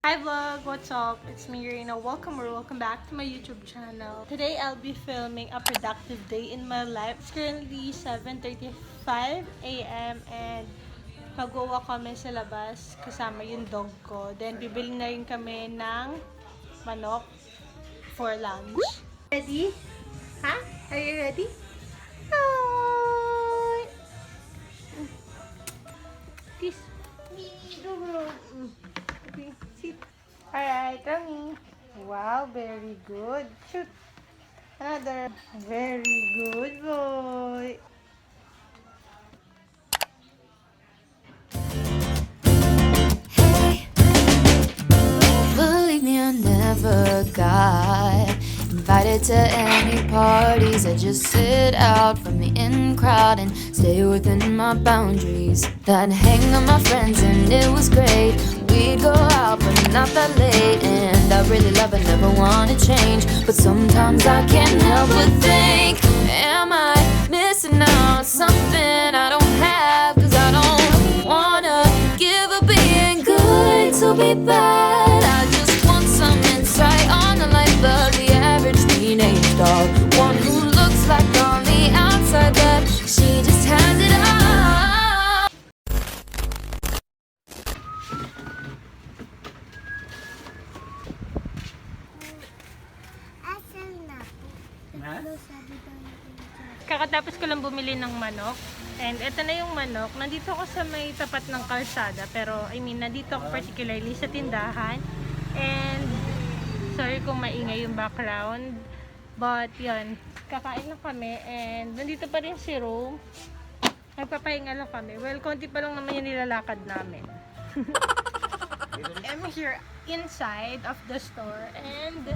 Hi vlog! What's up? It's me, Reina. Welcome back to my YouTube channel. Today, I'll be filming a productive day in my life. It's currently 7:35 a.m. and mag-walk kami sa labas kasama yung dog ko. Then, bibili na rin kami ng manok for lunch. Ready? Ha? Are you ready? Hi! Kiss. Okay, sit. Alright, Rami. Wow, very good. Shoot. Another. Very good boy. Believe me, I never got invited to any parties. I just sit out from the in crowd and stay within my boundaries. I'd hang with my friends and it was great. We'd go out but not that late. And I really love it, never wanna change. But sometimes I can't help but think, am I missing out something I don't have? Cause I don't wanna give up being good to be bad. I just want some insight on the life of the average teenage dog. One who looks like on the outside that she just has it all. Kakatapos ko lang bumili ng manok. And ito na yung manok. Nandito ako sa may tapat ng kalsada. Pero, nandito ako particularly sa tindahan. And, sorry kung maingay yung background. But, yun. Kakain lang kami. And, nandito pa rin si Rome. Nagpapahinga lang kami. Well, konti pa lang naman yung nilalakad namin. I'm here inside of the store. And,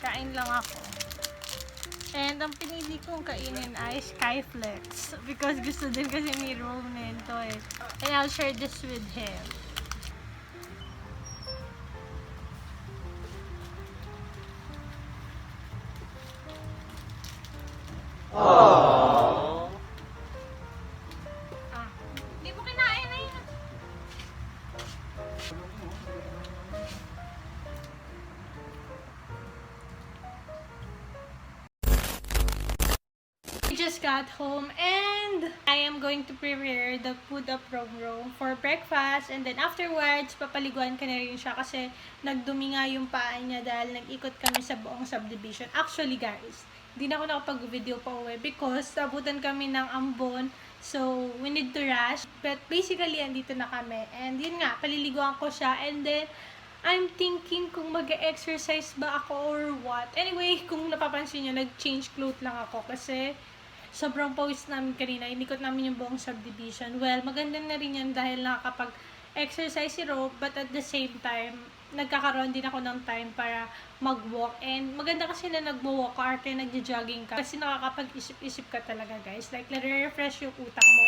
kain lang ako. And ang pinili kong kainin ay Skyflex. Because gusto din kasi ni Rome nito eh. And I'll share this with him. Aww. Di mo kinain na yun. Just got home and I am going to prepare the food of Rome for breakfast, and then afterwards papaliguan ko na rin siya kasi nagdumi nga yung paa niya dahil nag-ikot kami sa buong subdivision. Actually guys, hindi na ako nakapag-video pa uwi because abutan kami ng ambon, so we need to rush, but basically andito na kami and yun nga, paliliguan ko siya and then I'm thinking kung mag-exercise ba ako or what. Anyway, kung napapansin nyo, nag-change clothes lang ako kasi sobrang pawis namin kanina. Inikot namin yung buong subdivision. Well, maganda na rin yan dahil nakakapag-exercise si Rob, but at the same time, nagkakaroon din ako ng time para mag-walk. And maganda kasi na nag-walk ka or kaya nag-jogging ka kasi nakakapag-isip-isip ka talaga, guys. Like, nare-refresh yung utak mo.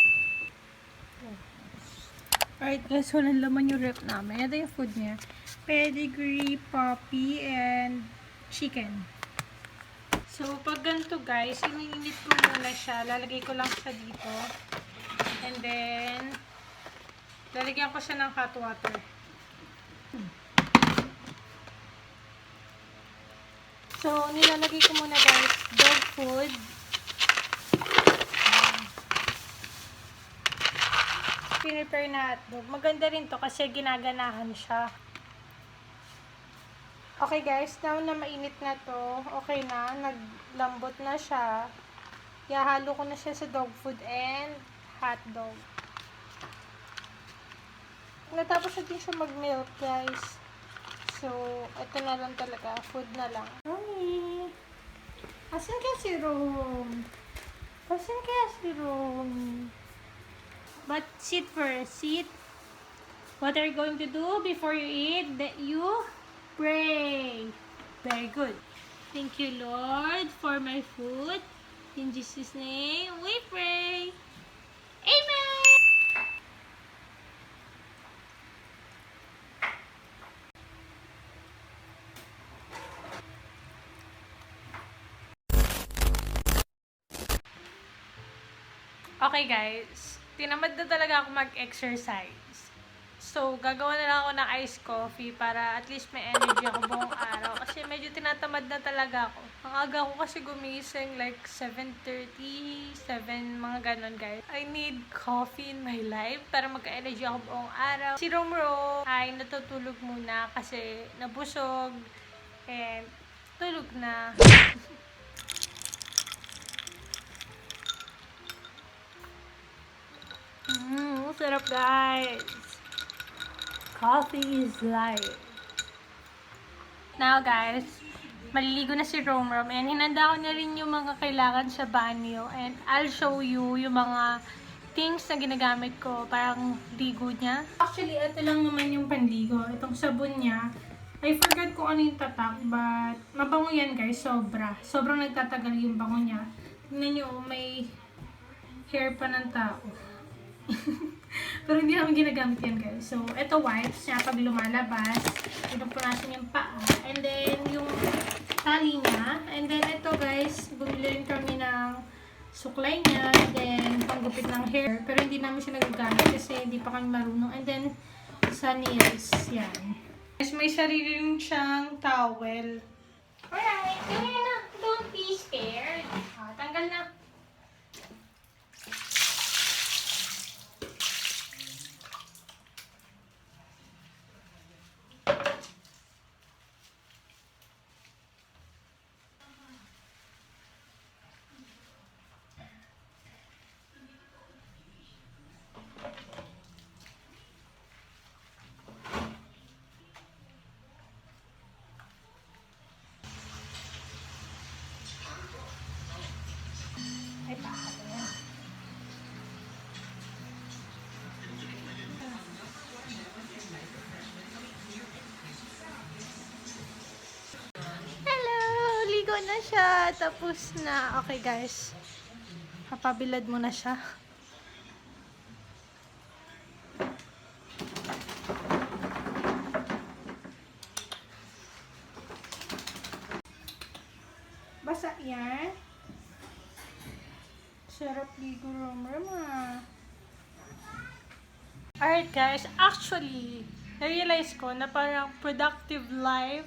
Alright guys, walang laman yung rep namin. Ito yung food niya. Pedigree, puppy, and chicken. So, pag ganito guys, ininit ko muna siya. Lalagay ko lang siya dito. And then, lalagyan ko siya ng hot water. So, nilalagay ko muna guys, dog food. Prepare na hotdog. Maganda rin to kasi ginaganahan siya. Okay guys, now na mainit na to, okay na, naglambot na siya. Ihahalo ko na siya sa dog food and hotdog. Natapos na din siya mag-milk guys. So, ito na lang talaga, food na lang. Mami! Asan kaya si Rome? Asan kaya si Rome? But sit first, sit. What are you going to do before you eat? That you pray. Very good. Thank you, Lord, for my food. In Jesus' name, we pray. Amen! Okay, guys. Tinamad na talaga ako mag-exercise. So, gagawa na lang ako ng iced coffee para at least may energy ako buong araw. Kasi medyo tinatamad na talaga ako. Ang aga ko kasi gumising like 7:30, 7, mga ganon guys. I need coffee in my life para magka-energy ako buong araw. Si Romro ay natutulog muna kasi nabusog and tulog na. Sarap guys. Coffee is life. Now guys, maliligo na si Romrom and hinanda ko na rin yung mga kailangan sa banyo and I'll show you yung mga things na ginagamit ko parang ligo niya. Actually, ito lang naman yung panligo. Itong sabon niya. I forgot kung ano yung tatak but mabango yan guys, sobra. Sobrang nagtatagal yung bango niya. Tingnan nyo, may hair pa ng tao. Pero hindi namin ginagamit yan guys. So, ito wipes niya pag lumalabas. Pinupunasan yung paa. And then, yung tali niya. And then, ito guys, bumili rin kami ng suklay niya. And then, panggupit ng hair. Pero hindi namin siya nagagamit kasi hindi pa kami marunong. And then, sa nails. Yan. Guys, may sarili rin siyang towel. Alright, kaya na. Don't be scared. Tanggal na. Ay, baka na yan. Hello! Ligo na siya. Tapos na. Okay guys. Papabilad mo na siya. Basa yan. Sarap ligo, Romrom ah. Alright guys, actually, na-realize ko na parang productive life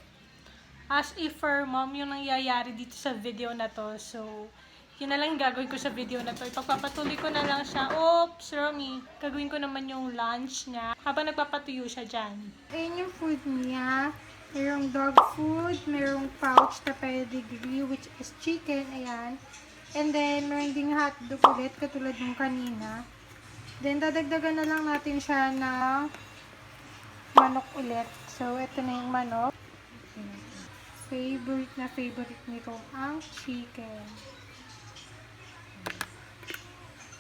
as a fur mom yung nangyayari dito sa video na to. So, yun na lang yung gagawin ko sa video na to. Ipagpapatuloy ko na lang siya. Oops, Romy. Gagawin ko naman yung lunch niya habang nagpapatuyo siya dyan. Ayan yung food niya. Mayroong dog food, mayroong pouch na pedigree, which is chicken. Ayan. And then, meron ding hotdog ulit, katulad ng kanina. Then, dadagdagan na lang natin siya ng manok ulit. So, ito na yung manok. Favorite na favorite nito ang chicken.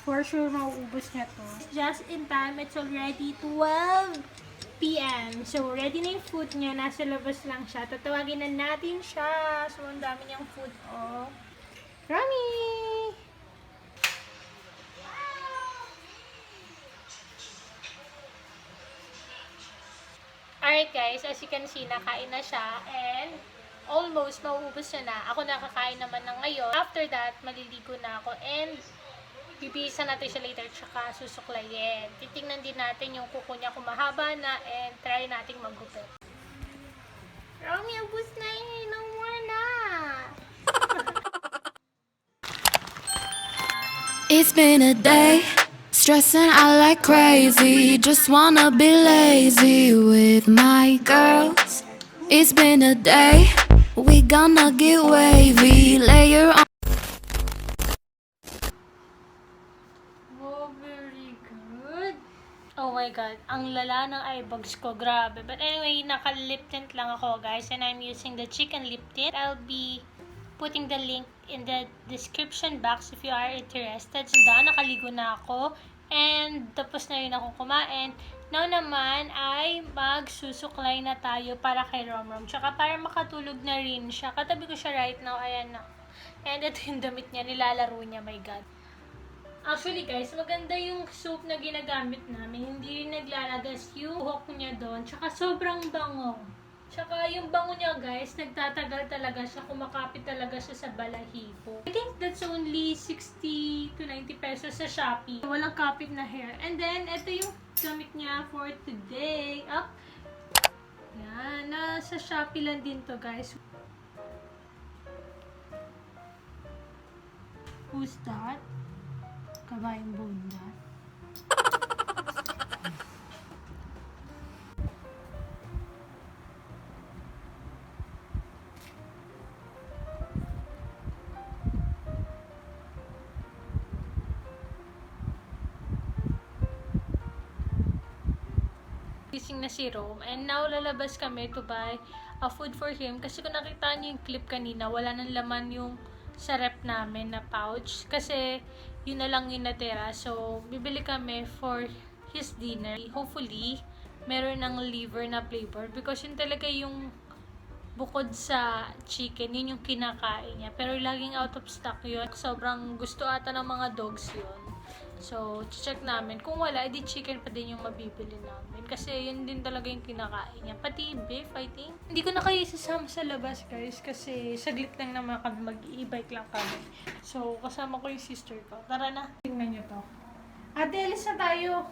For sure, mauubos niya to. Just in time, it's already 12 p.m. So, ready na yung food niya. Nasa labas lang siya. Tatawagin na natin siya. So, ang dami niyang food, oh. Rami! Alright guys, as you can see, nakain na siya and almost mauubos na. Ako nakakain naman na ngayon. After that, maliligo na ako and bibisa natin siya later tsaka susuklayin. Titingnan din natin yung kuko niya kung mahaba na and try nating maggupit. Rami, ubos na eh. No more na. It's been a day, stressing out like crazy. Just wanna be lazy with my girls. It's been a day, we gonna get wavy. Layer on. Oh, very good. Oh my god, ang lala ng eye bags ko, grabe. But anyway, naka-lip tint lang ako guys and I'm using the chicken lip tint. I'll be putting the link in the description box if you are interested. So, nakaligo na ako and tapos na rin akong kumain. Now naman ay magsusuklay na tayo para kay Romrom. Tsaka para makatulog na rin siya. Katabi ko siya right now, ayan na. And ito yung damit niya, nilalaro niya, my god. Actually guys, maganda yung soap na ginagamit namin. Hindi rin naglalagas yung buhok niya doon. Tsaka sobrang bango. Tsaka yung bango niya guys, nagtatagal talaga siya. Kumakapit talaga siya sa balahibo. I think that's only 60 to to 90 pesos sa Shopee. Walang kapit na hair. And then, ito yung gamit niya for today. Up. Yan. Nasa Shopee lang din to, guys. Who's that? Kabayang bondat. Gising na si Rome, and now lalabas kami to buy a food for him kasi kung nakita niyo yung clip kanina, wala nang laman yung sa rep namin na pouch kasi yun na lang yung natira. So bibili kami for his dinner. Hopefully meron ng liver na flavor because yun talaga yung bukod sa chicken, yun yung kinakain niya, pero laging out of stock yun. Sobrang gusto ata ng mga dogs yun. So, check namin. Kung wala, edi chicken pa din yung mabibili namin. Kasi yun din talaga yung kinakain niya. Pati beef, I think. Hindi ko na kayo isasama sa labas, guys. Kasi saglit lang naman kami. Mag-e-bike lang kami. So, kasama ko yung sister ko. Tara na. Tingnan nyo to. Ate, alis na tayo.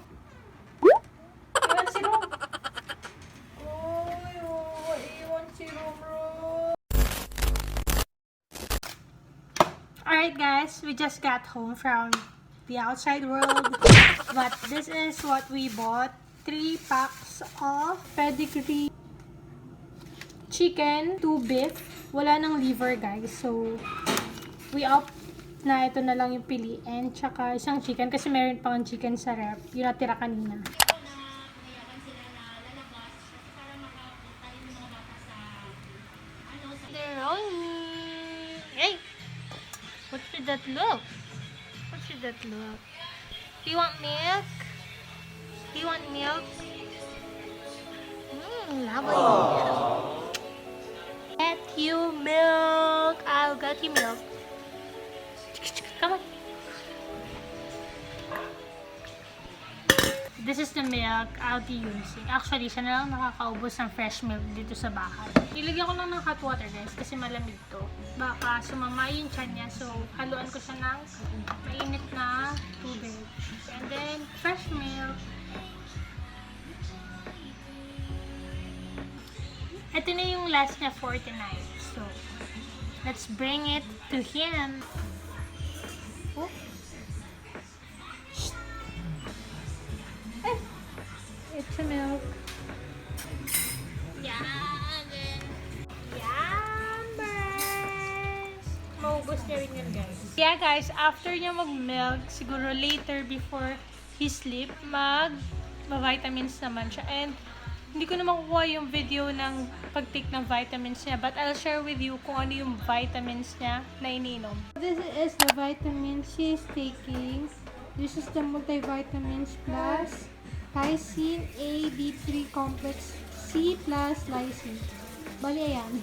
Iwan si Rom. Iwan si Rom. Alright, guys. We just got home from the outside world, but this is what we bought. 3 packs of pedigree chicken, 2 beef, wala nang liver, guys, so we opt na ito na lang yung piliin, tsaka isang chicken kasi meron pang chicken sa rep, yung natira kanina. They're rolling. Hey, what should that look? What should that look? Do you want milk? Do you want milk? Lovely. Get you milk. I'll get you milk. Come on. This is the milk I'll be using. Actually, siya na lang nakakaubos ng fresh milk dito sa bahay. Ilagyan ko lang ng hot water, guys, kasi malamig to. Baka sumama yung tiyan niya. So, haluan ko siya ng mainit na tubig. And then, fresh milk. Ito na yung last niya for tonight. So, let's bring it to him. Oh. It's a milk. Yummers! Maubos niya rin yan, guys. Yeah, guys, after niya mag-milk, siguro later before he sleep, mag-vitamins naman siya. And hindi ko na makukuha yung video ng pag-take ng vitamins niya, but I'll share with you kung ano yung vitamins niya na ininom. This is the vitamins she's taking. This is the multivitamins plus Lysine A, B3 complex, C plus lysine. Bali, ayan.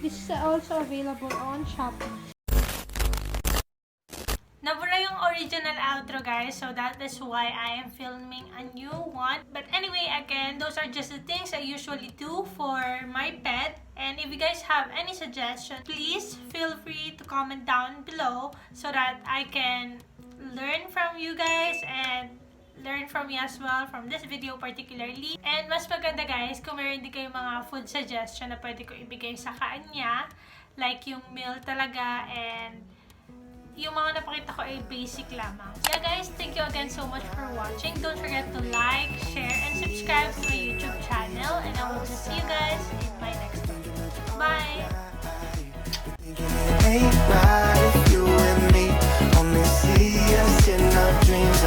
This is also available on Shopee. Nabura yung original outro, guys, so that is why I am filming a new one. But anyway, again, those are just the things I usually do for my pet. And if you guys have any suggestions, please feel free to comment down below so that I can learn from you guys and learn from me as well from this video particularly. And mas maganda, guys, kung meron din kayong mga food suggestion na pwede ko ibigay sa kanya, like yung meal talaga, and yung mga napakita ko ay basic lamang. Yeah, guys, thank you again so much for watching. Don't forget to like, share, and subscribe to my YouTube channel, and I will just see you guys in my next video. Bye! Ain't right if you and me only see us in our dreams.